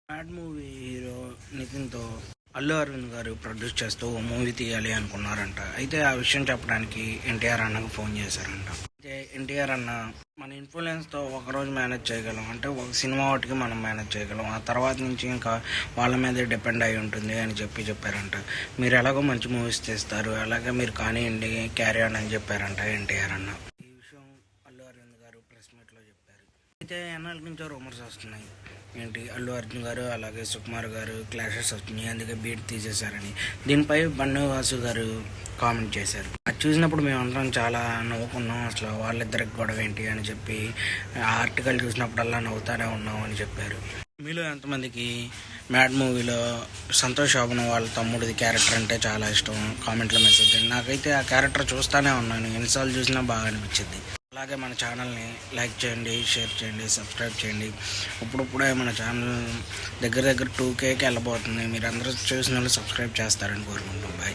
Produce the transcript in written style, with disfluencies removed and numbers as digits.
Mad movie hero నితిన్తో Allu Aravind garu produce చేస్తూ ఓ movie తీయాలి అనుకున్నారంట. అయితే ఆ విషయం చెప్పడానికి ఎన్టీఆర్ అన్నకు ఫోన్ చేశారంట. అయితే ఎన్టీఆర్ అన్న, మన ఇన్ఫ్లుయెన్స్తో ఒకరోజు మేనేజ్ చేయగలం, అంటే ఒక సినిమా ఒకటికి మనం మేనేజ్ చేయగలం, ఆ తర్వాత నుంచి ఇంకా వాళ్ళ మీదే డిపెండ్ అయి ఉంటుంది అని చెప్పారంట. మీరు ఎలాగో మంచి మూవీస్ తీస్తారు, అలాగే మీరు కానివ్వండి, క్యారీ ఆన్ అని చెప్పారంట ఎన్టీఆర్ అన్న. ఈ విషయం అల్లు అరవింద్ గారు ప్రెస్ మీట్లో చెప్పారు. అయితే ఎన్నాళ్ళ నుంచో రూమర్స్ వస్తున్నాయి, ఏంటి అల్లు అర్జున్ గారు అలాగే సుకుమార్ గారు క్లాషెస్ వచ్చినాయి, అందుకే బీట్ తీసేశారని. దీనిపై బన్ను వాసు గారు కామెంట్ చేశారు. అది చూసినప్పుడు మేమందరం చాలా నవ్వుకున్నాం, అసలు వాళ్ళిద్దరికి గొడవ ఏంటి అని చెప్పి ఆ ఆర్టికల్ చూసినప్పుడల్లా నవ్వుతానే ఉన్నాం అని చెప్పారు. మీలో ఎంతమందికి మ్యాడ్ మూవీలో సంతోష్ శోభన్ వాళ్ళ తమ్ముడిది క్యారెక్టర్ అంటే చాలా ఇష్టం? కామెంట్లో మెసేజ్ చేయండి. నాకైతే ఆ క్యారెక్టర్ చూస్తూనే ఉన్నాను, ఎన్నిసార్లు చూసినా బాగా అనిపించింది. అలాగే మన ఛానల్ని లైక్ చేయండి, షేర్ చేయండి, సబ్స్క్రైబ్ చేయండి. ఇప్పుడే మన ఛానల్ దగ్గర 2Kకి వెళ్ళబోతుంది. మీరు అందరూ చూసిన వాళ్ళు సబ్స్క్రైబ్ చేస్తారని కోరుకుంటాం. బాయ్.